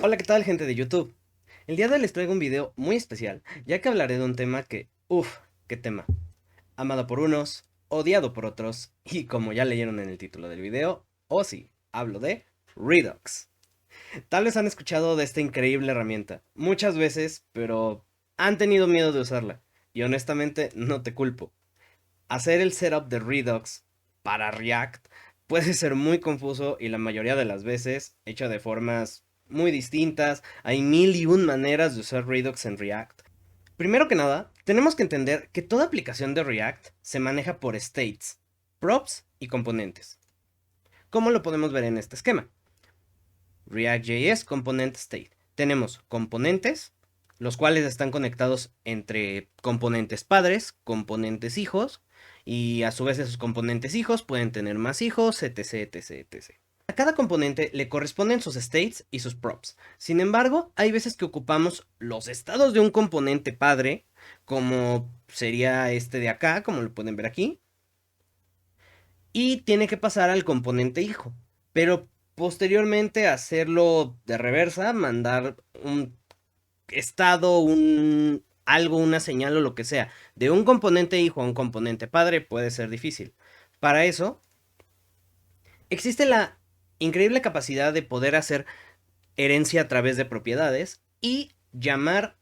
Hola, ¿qué tal, gente de YouTube? El día de hoy les traigo un video muy especial, ya que hablaré de un tema que, qué tema, amado por unos, odiado por otros, y como ya leyeron en el título del video, sí, hablo de Redux. Tal vez han escuchado de esta increíble herramienta, muchas veces, pero han tenido miedo de usarla, y honestamente no te culpo. Hacer el setup de Redux para React puede ser muy confuso y la mayoría de las veces hecho de formas muy distintas. Hay mil y un maneras de usar Redux en React. Primero que nada, tenemos que entender que toda aplicación de React se maneja por states, props y componentes. ¿Cómo lo podemos ver en este esquema? React.js Component State. Tenemos componentes, los cuales están conectados entre componentes padres, componentes hijos, y a su vez esos componentes hijos pueden tener más hijos, etc, etc, etc. A cada componente le corresponden sus states y sus props. Sin embargo, hay veces que ocupamos los estados de un componente padre, como sería este de acá, como lo pueden ver aquí, y tiene que pasar al componente hijo. Pero posteriormente hacerlo de reversa, mandar un estado, un algo, una señal o lo que sea, de un componente hijo a un componente padre puede ser difícil. Para eso, existe la increíble capacidad de poder hacer herencia a través de propiedades y llamar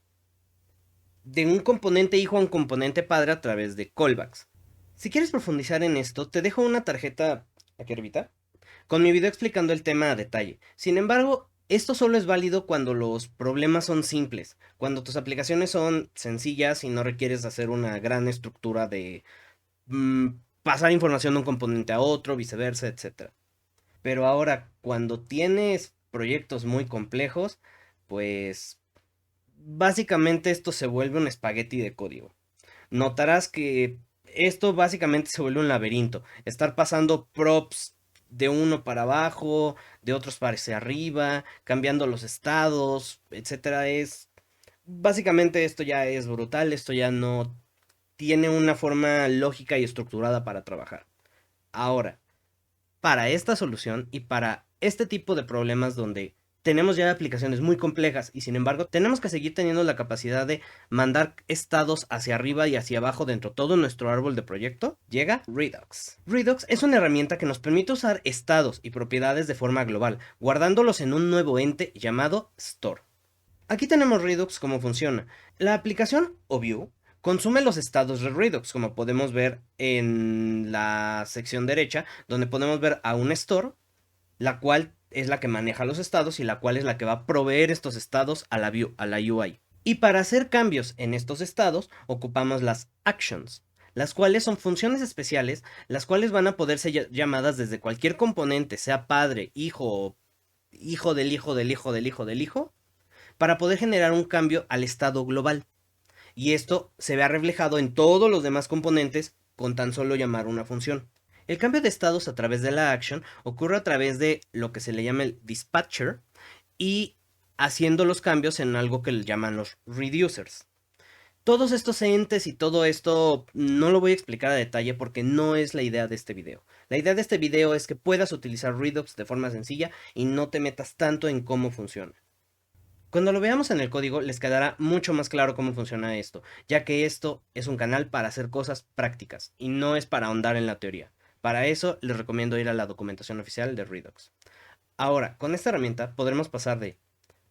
de un componente hijo a un componente padre a través de callbacks. Si quieres profundizar en esto, te dejo una tarjeta aquí arribita con mi video explicando el tema a detalle. Sin embargo, esto solo es válido cuando los problemas son simples, cuando tus aplicaciones son sencillas y no requieres hacer una gran estructura de pasar información de un componente a otro, viceversa, etc. Pero ahora, cuando tienes proyectos muy complejos, pues básicamente esto se vuelve un espagueti de código. Notarás que esto básicamente se vuelve un laberinto. Estar pasando props de uno para abajo, de otros para hacia arriba, cambiando los estados, etcétera, es básicamente esto ya es brutal, esto ya no tiene una forma lógica y estructurada para trabajar. Ahora, para esta solución y para este tipo de problemas donde tenemos ya aplicaciones muy complejas y sin embargo tenemos que seguir teniendo la capacidad de mandar estados hacia arriba y hacia abajo dentro de todo nuestro árbol de proyecto, llega Redux. Redux es una herramienta que nos permite usar estados y propiedades de forma global, guardándolos en un nuevo ente llamado Store. Aquí tenemos Redux cómo funciona. La aplicación o view consume los estados de Redux, como podemos ver en la sección derecha, donde podemos ver a un store, la cual es la que maneja los estados y la cual es la que va a proveer estos estados a la view, a la UI. Y para hacer cambios en estos estados, ocupamos las actions, las cuales son funciones especiales, las cuales van a poder ser llamadas desde cualquier componente, sea padre, hijo, hijo del hijo del hijo del hijo del hijo, para poder generar un cambio al estado global. Y esto se vea reflejado en todos los demás componentes con tan solo llamar una función. El cambio de estados a través de la action ocurre a través de lo que se le llama el dispatcher y haciendo los cambios en algo que le llaman los reducers. Todos estos entes y todo esto no lo voy a explicar a detalle porque no es la idea de este video. La idea de este video es que puedas utilizar Redux de forma sencilla y no te metas tanto en cómo funciona. Cuando lo veamos en el código les quedará mucho más claro cómo funciona esto, ya que esto es un canal para hacer cosas prácticas y no es para ahondar en la teoría. Para eso les recomiendo ir a la documentación oficial de Redux. Ahora, con esta herramienta podremos pasar de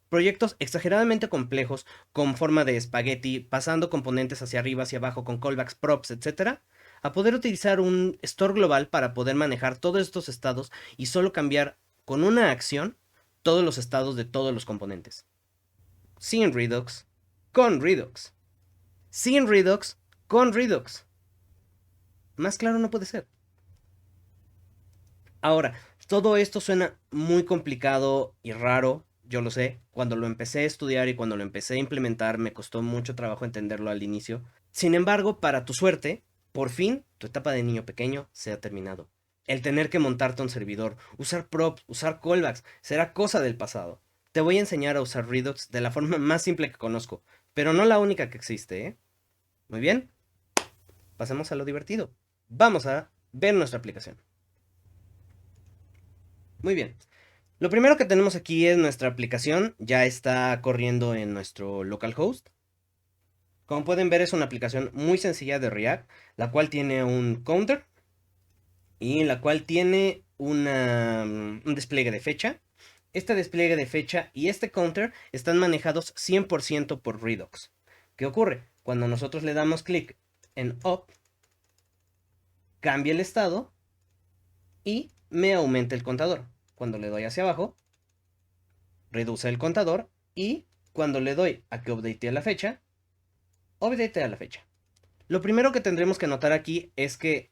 proyectos exageradamente complejos con forma de espagueti, pasando componentes hacia arriba, hacia abajo, con callbacks, props, etcétera, a poder utilizar un store global para poder manejar todos estos estados y solo cambiar con una acción todos los estados de todos los componentes sin Redux, con Redux. Sin Redux, con Redux. Más claro no puede ser. Ahora, todo esto suena muy complicado y raro, yo lo sé. Cuando lo empecé a estudiar y cuando lo empecé a implementar me costó mucho trabajo entenderlo al inicio. Sin embargo, para tu suerte, por fin tu etapa de niño pequeño se ha terminado. El tener que montarte un servidor, usar props, usar callbacks, será cosa del pasado. Te voy a enseñar a usar Redux de la forma más simple que conozco, pero no la única que existe, ¿eh? Muy bien, pasemos a lo divertido. Vamos a ver nuestra aplicación. Muy bien. Lo primero que tenemos aquí es nuestra aplicación, ya está corriendo en nuestro localhost. Como pueden ver, es una aplicación muy sencilla de React, la cual tiene un counter y la cual tiene un despliegue de fecha. Este despliegue de fecha y este counter están manejados 100% por Redux. ¿Qué ocurre? Cuando nosotros le damos clic en up, cambia el estado y me aumenta el contador. Cuando le doy hacia abajo, reduce el contador y cuando le doy a que updatee la fecha, updatea la fecha. Lo primero que tendremos que notar aquí es que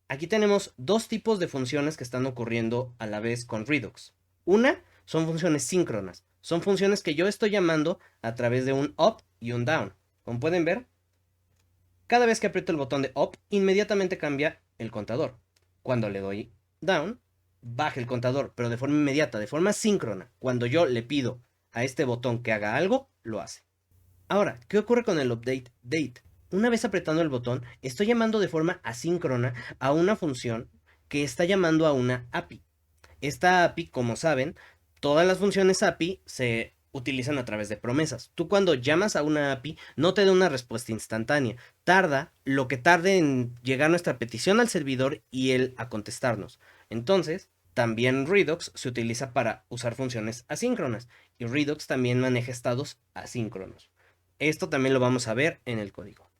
aquí tenemos dos tipos de funciones que están ocurriendo a la vez con Redux. Una son funciones síncronas. Son funciones que yo estoy llamando a través de un up y un down. Como pueden ver, cada vez que aprieto el botón de up, inmediatamente cambia el contador. Cuando le doy down, baja el contador, pero de forma inmediata, de forma síncrona. Cuando yo le pido a este botón que haga algo, lo hace. Ahora, ¿qué ocurre con el update date? Una vez apretando el botón, estoy llamando de forma asíncrona a una función que está llamando a una API. Esta API, como saben, todas las funciones API se utilizan a través de promesas. Tú cuando llamas a una API no te da una respuesta instantánea. Tarda lo que tarde en llegar nuestra petición al servidor y él a contestarnos. Entonces, también Redux se utiliza para usar funciones asíncronas y Redux también maneja estados asíncronos. Esto también lo vamos a ver en el código.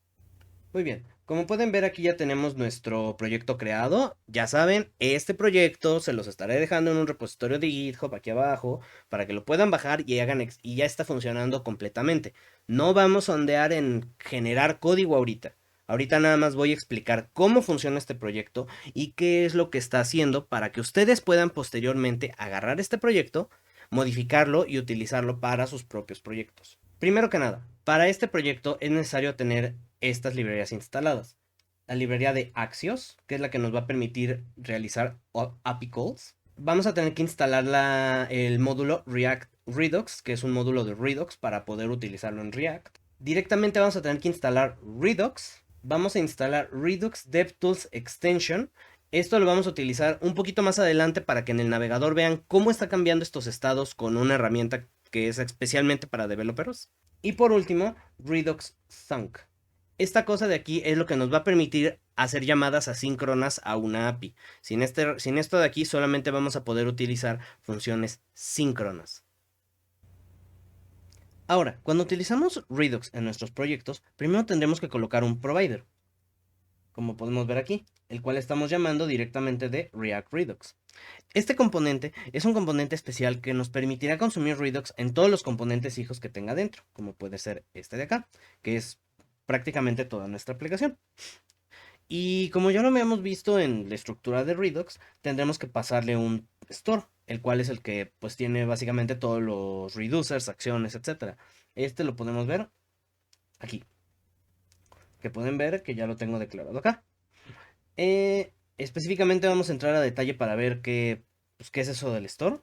Muy bien, como pueden ver aquí ya tenemos nuestro proyecto creado. Ya saben, este proyecto se los estaré dejando en un repositorio de GitHub aquí abajo para que lo puedan bajar y hagan y ya está funcionando completamente. No vamos a ondear en generar código ahorita. Ahorita nada más voy a explicar cómo funciona este proyecto y qué es lo que está haciendo para que ustedes puedan posteriormente agarrar este proyecto, modificarlo y utilizarlo para sus propios proyectos. Primero que nada, para este proyecto es necesario tener estas librerías instaladas. La librería de Axios, que es la que nos va a permitir realizar API calls. Vamos a tener que instalar el módulo React Redux, que es un módulo de Redux para poder utilizarlo en React. Directamente vamos a tener que instalar Redux. Vamos a instalar Redux DevTools Extension. Esto lo vamos a utilizar un poquito más adelante para que en el navegador vean cómo está cambiando estos estados con una herramienta que es especialmente para developers. Y por último, Redux Thunk. Esta cosa de aquí es lo que nos va a permitir hacer llamadas asíncronas a una API. Sin esto de aquí solamente vamos a poder utilizar funciones síncronas. Ahora, cuando utilizamos Redux en nuestros proyectos, primero tendremos que colocar un provider, como podemos ver aquí, el cual estamos llamando directamente de React Redux. Este componente es un componente especial que nos permitirá consumir Redux en todos los componentes hijos que tenga dentro, como puede ser este de acá, que es prácticamente toda nuestra aplicación. Y como ya lo habíamos visto en la estructura de Redux, tendremos que pasarle un store, el cual es el que pues tiene básicamente todos los reducers, acciones, etcétera. Este lo podemos ver aquí, que pueden ver que ya lo tengo declarado acá. Específicamente vamos a entrar a detalle para ver pues, qué es eso del store.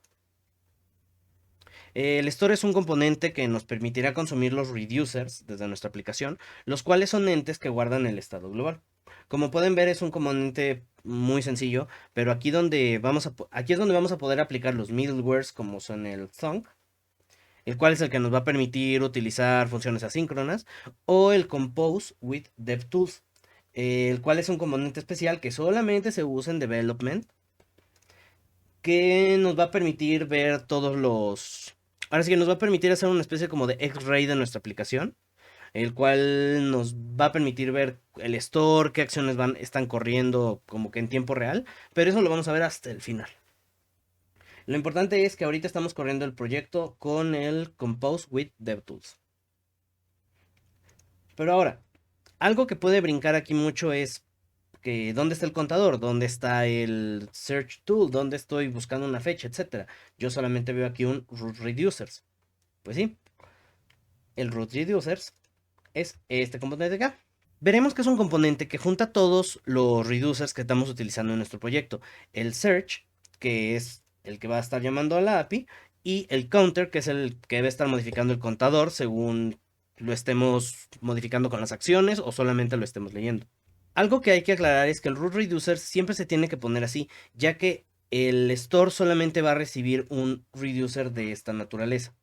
El store es un componente que nos permitirá consumir los reducers desde nuestra aplicación, los cuales son entes que guardan el estado global. Como pueden ver es un componente muy sencillo, pero aquí aquí es donde vamos a poder aplicar los middlewares como son el thunk, el cual es el que nos va a permitir utilizar funciones asíncronas, o el compose with DevTools, el cual es un componente especial que solamente se usa en development, que nos va a permitir ver todos los... Ahora sí que nos va a permitir hacer una especie como de X-ray de nuestra aplicación, el cual nos va a permitir ver el store, qué acciones están corriendo como que en tiempo real, pero eso lo vamos a ver hasta el final. Lo importante es que ahorita estamos corriendo el proyecto con el Compose with DevTools. Pero ahora, algo que puede brincar aquí mucho es que dónde está el contador, dónde está el search tool, dónde estoy buscando una fecha, etcétera. Yo solamente veo aquí un root reducers. Pues sí, el root reducers es este componente de acá. Veremos que es un componente que junta todos los reducers que estamos utilizando en nuestro proyecto. El search, que es el que va a estar llamando a la API, y el counter, que es el que debe estar modificando el contador según lo estemos modificando con las acciones o solamente lo estemos leyendo. Algo que hay que aclarar es que el root reducer siempre se tiene que poner así, ya que el store solamente va a recibir un reducer de esta naturaleza.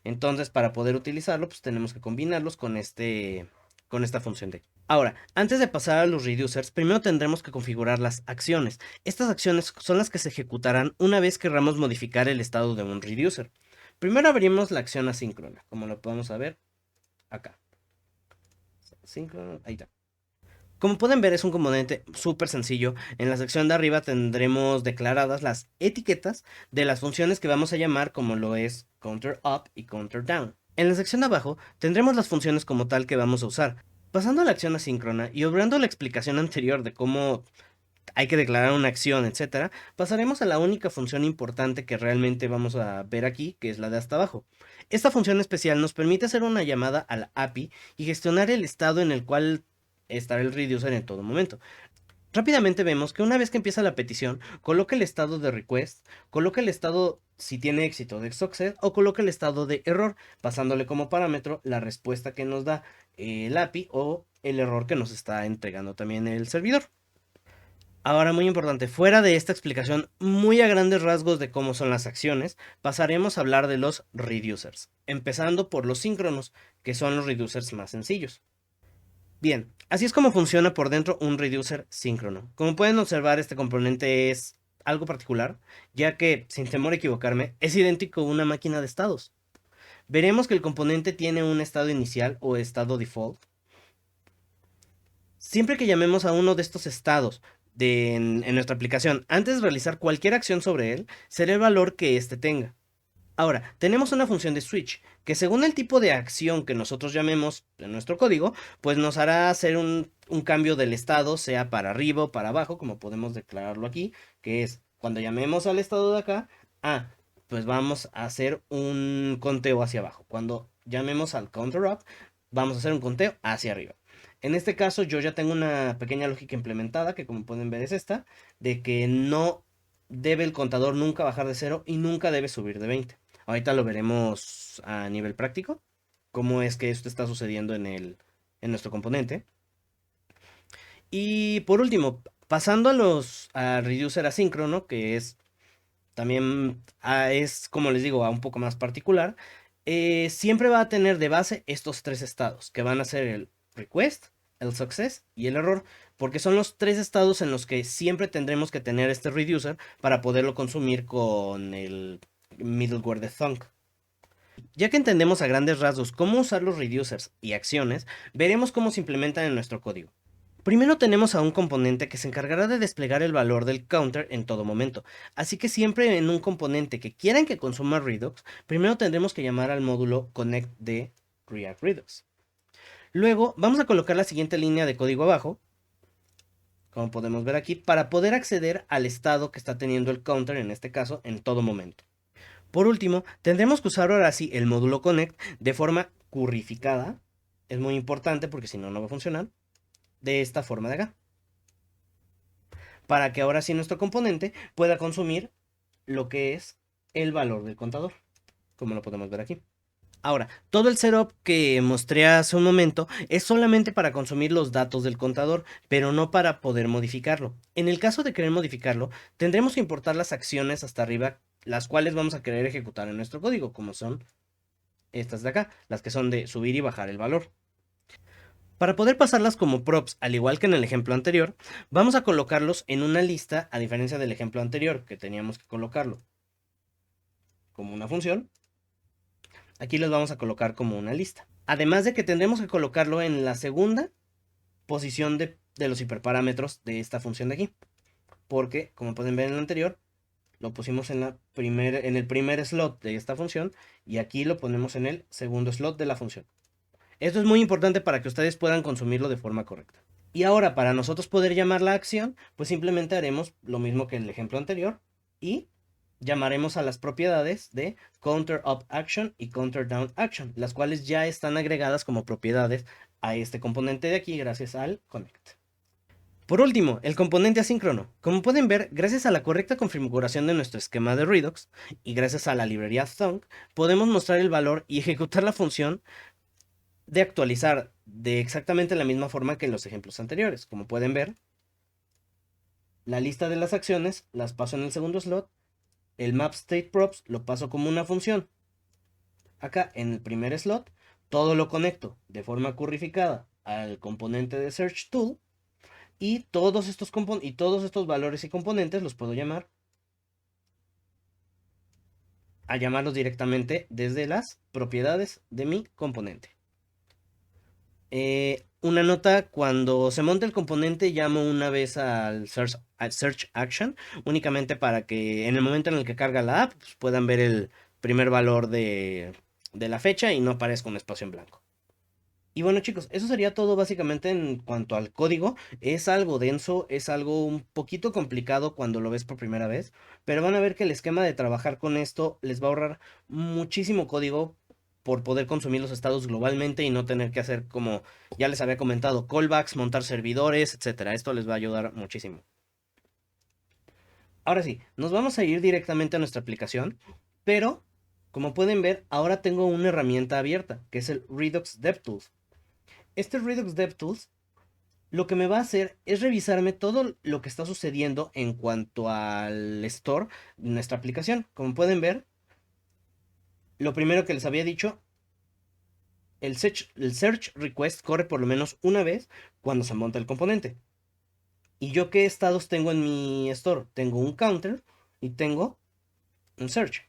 Entonces, para poder utilizarlo, pues tenemos que combinarlos con esta función de. Ahora, antes de pasar a los reducers, primero tendremos que configurar las acciones. Estas acciones son las que se ejecutarán una vez querramos modificar el estado de un reducer. Primero abrimos la acción asíncrona, como lo podemos ver acá. Asíncrono, ahí está. Como pueden ver, es un componente súper sencillo. En la sección de arriba tendremos declaradas las etiquetas de las funciones que vamos a llamar, como lo es counter up y counter down. En la sección de abajo tendremos las funciones como tal que vamos a usar. Pasando a la acción asíncrona y obviando la explicación anterior de cómo hay que declarar una acción, etcétera, pasaremos a la única función importante que realmente vamos a ver aquí, que es la de hasta abajo. Esta función especial nos permite hacer una llamada a la API y gestionar el estado en el cual estará el reducer en todo momento. Rápidamente vemos que una vez que empieza la petición, coloca el estado de request, coloca el estado si tiene éxito de success o coloca el estado de error, pasándole como parámetro la respuesta que nos da el API o el error que nos está entregando también el servidor. Ahora, muy importante, fuera de esta explicación muy a grandes rasgos de cómo son las acciones, pasaremos a hablar de los reducers, empezando por los síncronos, que son los reducers más sencillos. Bien, así es como funciona por dentro un reducer síncrono. Como pueden observar, este componente es algo particular, ya que, sin temor a equivocarme, es idéntico a una máquina de estados. Veremos que el componente tiene un estado inicial o estado default. Siempre que llamemos a uno de estos estados en nuestra aplicación, antes de realizar cualquier acción sobre él, será el valor que éste tenga. Ahora, tenemos una función de switch, que según el tipo de acción que nosotros llamemos en nuestro código, pues nos hará hacer un cambio del estado, sea para arriba o para abajo, como podemos declararlo aquí, que es cuando llamemos al estado de acá, pues vamos a hacer un conteo hacia abajo. Cuando llamemos al counter up, vamos a hacer un conteo hacia arriba. En este caso yo ya tengo una pequeña lógica implementada, que como pueden ver es esta, de que no debe el contador nunca bajar de 0 y nunca debe subir de 20. Ahorita lo veremos a nivel práctico, cómo es que esto está sucediendo en nuestro componente. Y por último, pasando a reducer asíncrono, que es también, es como les digo, a un poco más particular, siempre va a tener de base estos tres estados, que van a ser el request, el success y el error, porque son los tres estados en los que siempre tendremos que tener este reducer para poderlo consumir con el middleware de Thunk. Ya que entendemos a grandes rasgos cómo usar los reducers y acciones, veremos cómo se implementan en nuestro código. Primero tenemos a un componente que se encargará de desplegar el valor del counter en todo momento, así que siempre en un componente que quieran que consuma Redux, primero tendremos que llamar al módulo connect de React Redux. Luego vamos a colocar la siguiente línea de código abajo, como podemos ver aquí, para poder acceder al estado que está teniendo el counter, en este caso, en todo momento. Por último, tendremos que usar ahora sí el módulo connect de forma currificada. Es muy importante porque si no, no va a funcionar. De esta forma de acá. Para que ahora sí nuestro componente pueda consumir lo que es el valor del contador. Como lo podemos ver aquí. Ahora, todo el setup que mostré hace un momento es solamente para consumir los datos del contador, pero no para poder modificarlo. En el caso de querer modificarlo, tendremos que importar las acciones hasta arriba, las cuales vamos a querer ejecutar en nuestro código, como son estas de acá, las que son de subir y bajar el valor. Para poder pasarlas como props, al igual que en el ejemplo anterior, vamos a colocarlos en una lista, a diferencia del ejemplo anterior, que teníamos que colocarlo como una función. Aquí los vamos a colocar como una lista. Además de que tendremos que colocarlo en la segunda posición de los hiperparámetros de esta función de aquí. Porque, como pueden ver en el anterior, lo pusimos en el primer slot de esta función y aquí lo ponemos en el segundo slot de la función. Esto es muy importante para que ustedes puedan consumirlo de forma correcta. Y ahora, para nosotros poder llamar la acción, pues simplemente haremos lo mismo que en el ejemplo anterior y llamaremos a las propiedades de counter up action y counter down action, las cuales ya están agregadas como propiedades a este componente de aquí gracias al connect. Por último, el componente asíncrono. Como pueden ver, gracias a la correcta configuración de nuestro esquema de Redux y gracias a la librería Thunk, podemos mostrar el valor y ejecutar la función de actualizar de exactamente la misma forma que en los ejemplos anteriores. Como pueden ver, La lista de las acciones las paso en el segundo slot. El map state props lo paso como una función. Acá en el primer slot, todo lo conecto de forma currificada al componente de search tool. Y todos estos valores y componentes los puedo llamar a llamarlos directamente desde las propiedades de mi componente. Una nota, cuando se monta el componente llamo una vez al search action, únicamente para que en el momento en el que carga la app pues, puedan ver el primer valor de la fecha y no aparezca un espacio en blanco. Y bueno chicos, eso sería todo básicamente en cuanto al código. Es algo denso, es algo un poquito complicado cuando lo ves por primera vez, pero van a ver que el esquema de trabajar con esto les va a ahorrar muchísimo código por poder consumir los estados globalmente y no tener que hacer, como ya les había comentado, callbacks, montar servidores, etcétera. Esto les va a ayudar muchísimo. Ahora sí, nos vamos a ir directamente a nuestra aplicación, pero como pueden ver, ahora tengo una herramienta abierta, que es el Redux DevTools. Este Redux DevTools lo que me va a hacer es revisarme todo lo que está sucediendo en cuanto al store de nuestra aplicación. Como pueden ver, lo primero que les había dicho, el search request corre por lo menos una vez cuando se monta el componente. ¿Y yo qué estados tengo en mi store? Tengo un counter y tengo un search.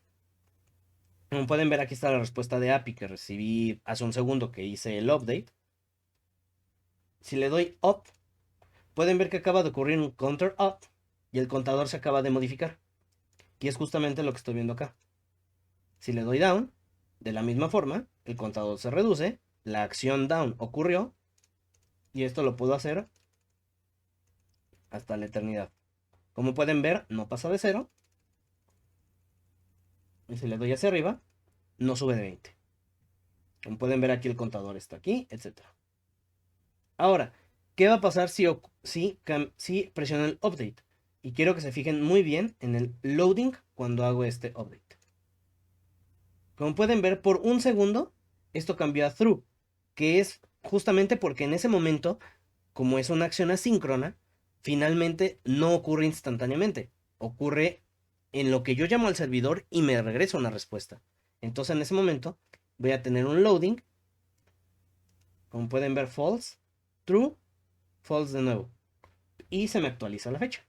Como pueden ver, aquí está la respuesta de API que recibí hace un segundo que hice el update. Si le doy up, pueden ver que acaba de ocurrir un counter up y el contador se acaba de modificar. Y es justamente lo que estoy viendo acá. Si le doy down, de la misma forma, el contador se reduce, la acción down ocurrió, y esto lo puedo hacer hasta la eternidad. Como pueden ver, no pasa de 0. Y si le doy hacia arriba, no sube de 20. Como pueden ver aquí el contador está aquí, etc. Ahora, ¿qué va a pasar si presiono el update? Y quiero que se fijen muy bien en el loading cuando hago este update. Como pueden ver, por un segundo, esto cambió a true, que es justamente porque en ese momento, como es una acción asíncrona, finalmente no ocurre instantáneamente. Ocurre en lo que yo llamo al servidor y me regresa una respuesta. Entonces en ese momento voy a tener un loading. Como pueden ver, false, true, false de nuevo. Y se me actualiza la fecha.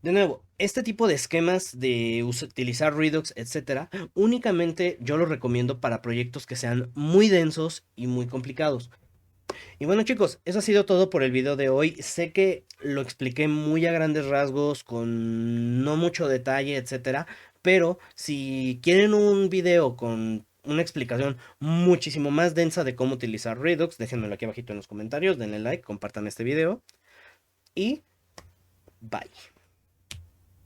De nuevo, este tipo de esquemas de utilizar Redux, etcétera, únicamente yo lo recomiendo para proyectos que sean muy densos y muy complicados. Y bueno chicos, eso ha sido todo por el video de hoy. Sé que lo expliqué muy a grandes rasgos, con no mucho detalle, etcétera, pero si quieren un video con una explicación muchísimo más densa de cómo utilizar Redux, déjenmelo aquí abajito en los comentarios, denle like, compartan este video y bye.